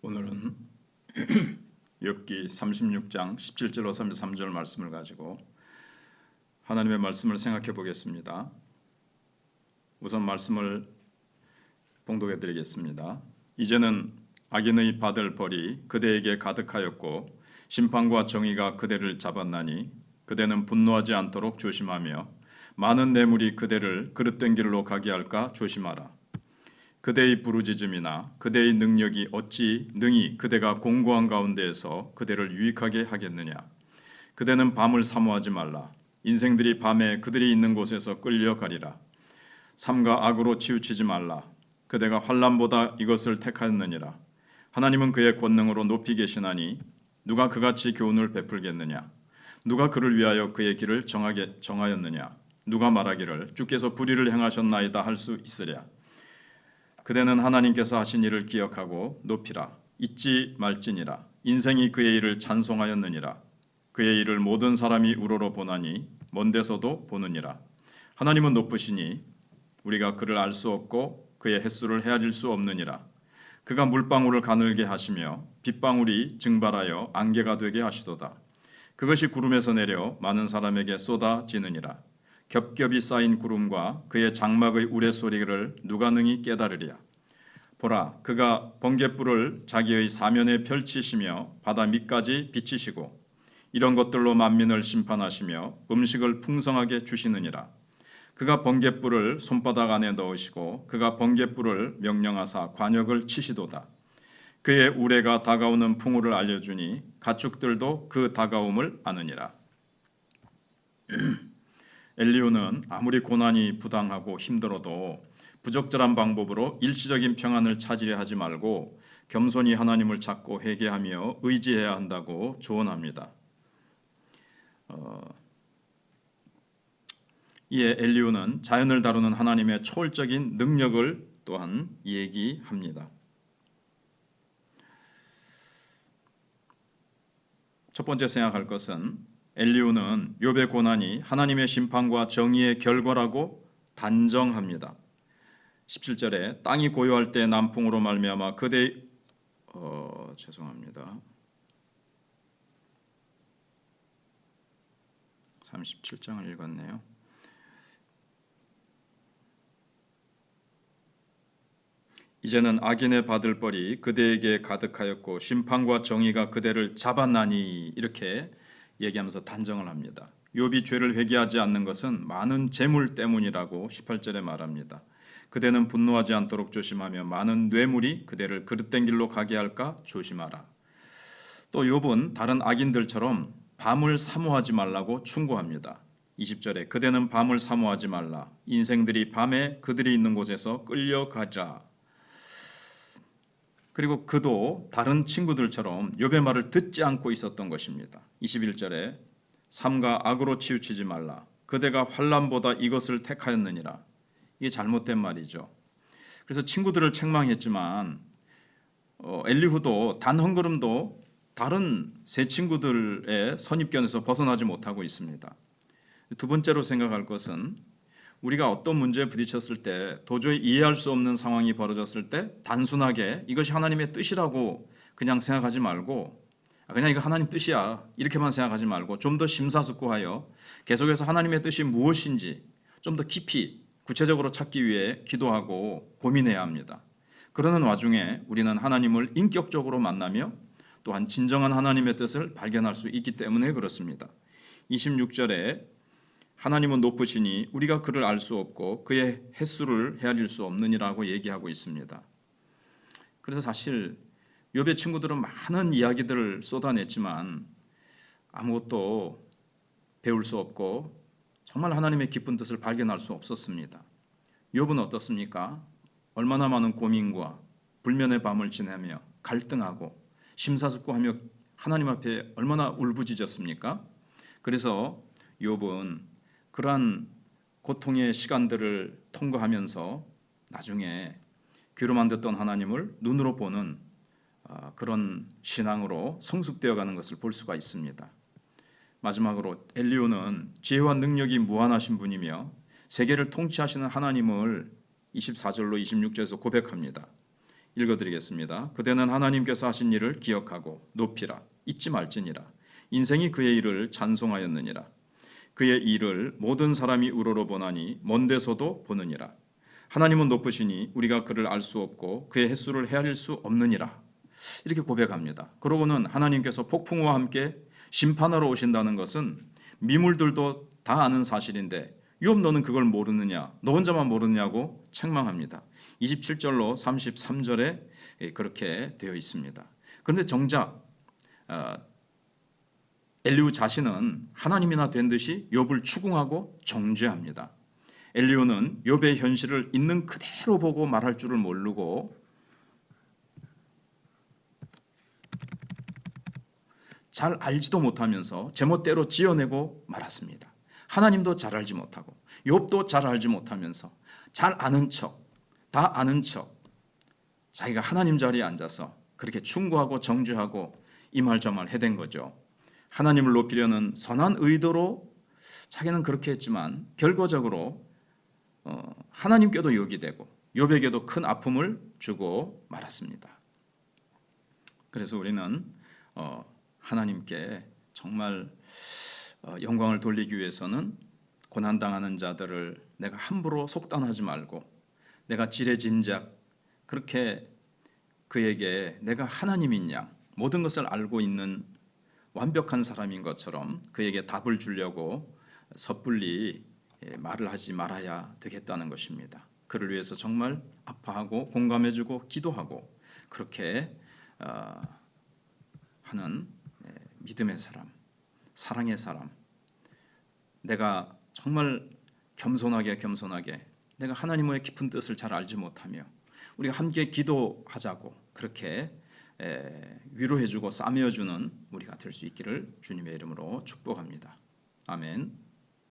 오늘은 욥기 36장 17절로 33절 말씀을 가지고 하나님의 말씀을 생각해 보겠습니다. 우선 말씀을 봉독해 드리겠습니다. 이제는 악인의 받을 벌이 그대에게 가득하였고 심판과 정의가 그대를 잡았나니 그대는 분노하지 않도록 조심하며 많은 뇌물이 그대를 그릇된 길로 가게 할까 조심하라. 그대의 부르짖음이나 그대의 능력이 어찌 능히 그대가 공고한 가운데에서 그대를 유익하게 하겠느냐. 그대는 밤을 사모하지 말라. 인생들이 밤에 그들이 있는 곳에서 끌려가리라. 삼가 악으로 치우치지 말라. 그대가 환난보다 이것을 택하였느니라. 하나님은 그의 권능으로 높이 계시나니 누가 그같이 교훈을 베풀겠느냐. 누가 그를 위하여 그의 길을 정하였느냐. 누가 말하기를 주께서 불의를 행하셨나이다 할 수 있으랴. 그대는 하나님께서 하신 일을 기억하고 높이라. 잊지 말지니라. 인생이 그의 일을 찬송하였느니라. 그의 일을 모든 사람이 우러러 보나니 먼 데서도 보느니라. 하나님은 높으시니 우리가 그를 알 수 없고 그의 횟수를 헤아릴 수 없느니라. 그가 물방울을 가늘게 하시며 빗방울이 증발하여 안개가 되게 하시도다. 그것이 구름에서 내려 많은 사람에게 쏟아지느니라. 겹겹이 쌓인 구름과 그의 장막의 우레소리를 누가 능히 깨달으랴. 보라, 그가 번갯불을 자기의 사면에 펼치시며 바다 밑까지 비치시고 이런 것들로 만민을 심판하시며 음식을 풍성하게 주시느니라. 그가 번갯불을 손바닥 안에 넣으시고 그가 번갯불을 명령하사 관역을 치시도다. 그의 우레가 다가오는 풍우를 알려주니 가축들도 그 다가옴을 아느니라. 엘리후는 아무리 고난이 부당하고 힘들어도 부적절한 방법으로 일시적인 평안을 찾으려 하지 말고 겸손히 하나님을 찾고 회개하며 의지해야 한다고 조언합니다. 이에 엘리후는 자연을 다루는 하나님의 초월적인 능력을 또한 얘기합니다. 첫 번째 생각할 것은 엘리후는 욥의 고난이 하나님의 심판과 정의의 결과라고 단정합니다. 17절에 땅이 고요할 때 남풍으로 말미암아 그대의 37장을 읽었네요. 이제는 악인의 받을 벌이 그대에게 가득하였고 심판과 정의가 그대를 잡았나니 이렇게 얘기하면서 단정을 합니다. 욥이 죄를 회개하지 않는 것은 많은 재물 때문이라고 18절에 말합니다. 그대는 분노하지 않도록 조심하며 많은 뇌물이 그대를 그릇된 길로 가게 할까 조심하라. 또 욥은 다른 악인들처럼 밤을 사모하지 말라고 충고합니다. 20절에 그대는 밤을 사모하지 말라. 인생들이 밤에 그들이 있는 곳에서 끌려가자. 그리고 그도 다른 친구들처럼 욥의 말을 듣지 않고 있었던 것입니다. 21절에 삼가 악으로 치우치지 말라. 그대가 환난보다 이것을 택하였느니라. 이게 잘못된 말이죠. 그래서 친구들을 책망했지만 엘리후도 단 한 걸음도 다른 세 친구들의 선입견에서 벗어나지 못하고 있습니다. 두 번째로 생각할 것은 우리가 어떤 문제에 부딪혔을 때 도저히 이해할 수 없는 상황이 벌어졌을 때 단순하게 이것이 하나님의 뜻이라고 그냥 생각하지 말고 그냥 이거 하나님 뜻이야 이렇게만 생각하지 말고 좀 더 심사숙고하여 계속해서 하나님의 뜻이 무엇인지 좀 더 깊이 구체적으로 찾기 위해 기도하고 고민해야 합니다. 그러는 와중에 우리는 하나님을 인격적으로 만나며 또한 진정한 하나님의 뜻을 발견할 수 있기 때문에 그렇습니다. 26절에 하나님은 높으시니 우리가 그를 알 수 없고 그의 횟수를 헤아릴 수 없느니라고 얘기하고 있습니다. 그래서 사실 욥의 친구들은 많은 이야기들을 쏟아냈지만 아무것도 배울 수 없고 정말 하나님의 깊은 뜻을 발견할 수 없었습니다. 욥은 어떻습니까? 얼마나 많은 고민과 불면의 밤을 지내며 갈등하고 심사숙고하며 하나님 앞에 얼마나 울부짖었습니까? 그래서 욥은 그러한 고통의 시간들을 통과하면서 나중에 귀로만 듣던 하나님을 눈으로 보는 그런 신앙으로 성숙되어가는 것을 볼 수가 있습니다. 마지막으로 엘리후는 지혜와 능력이 무한하신 분이며 세계를 통치하시는 하나님을 24절로 26절에서 고백합니다. 읽어드리겠습니다. 그대는 하나님께서 하신 일을 기억하고 높이라. 잊지 말지니라. 인생이 그의 일을 찬송하였느니라. 그의 일을 모든 사람이 우러러보나니 먼 데서도 보느니라. 하나님은 높으시니 우리가 그를 알 수 없고 그의 횟수를 헤아릴 수 없느니라. 이렇게 고백합니다. 그러고는 하나님께서 폭풍우와 함께 심판하러 오신다는 것은 미물들도 다 아는 사실인데 욥 너는 그걸 모르느냐? 너 혼자만 모르느냐고 책망합니다. 27절로 33절에 그렇게 되어 있습니다. 그런데 정작 엘리후 자신은 하나님이나 된 듯이 욥을 추궁하고 정죄합니다. 엘리후는 욥의 현실을 있는 그대로 보고 말할 줄을 모르고 잘 알지도 못하면서 제멋대로 지어내고 말았습니다. 하나님도 잘 알지 못하고 욥도 잘 알지 못하면서 잘 아는 척, 다 아는 척 자기가 하나님 자리에 앉아서 그렇게 충고하고 정죄하고 이 말 저 말 해댄 거죠. 하나님을 높이려는 선한 의도로 자기는 그렇게 했지만 결과적으로 하나님께도 욕이 되고 욥에게도 큰 아픔을 주고 말았습니다. 그래서 우리는 하나님께 정말 영광을 돌리기 위해서는 고난당하는 자들을 내가 함부로 속단하지 말고 내가 지레짐작 그렇게 그에게 내가 하나님인 양 모든 것을 알고 있는 완벽한 사람인 것처럼 그에게 답을 주려고 섣불리 말을 하지 말아야 되겠다는 것입니다. 그를 위해서 정말 아파하고 공감해주고 기도하고 그렇게 하는 믿음의 사람, 사랑의 사람, 내가 정말 겸손하게 내가 하나님의 깊은 뜻을 잘 알지 못하며 우리가 함께 기도하자고 그렇게 위로해주고 싸매어주는 우리가 될 수 있기를 주님의 이름으로 축복합니다. 아멘.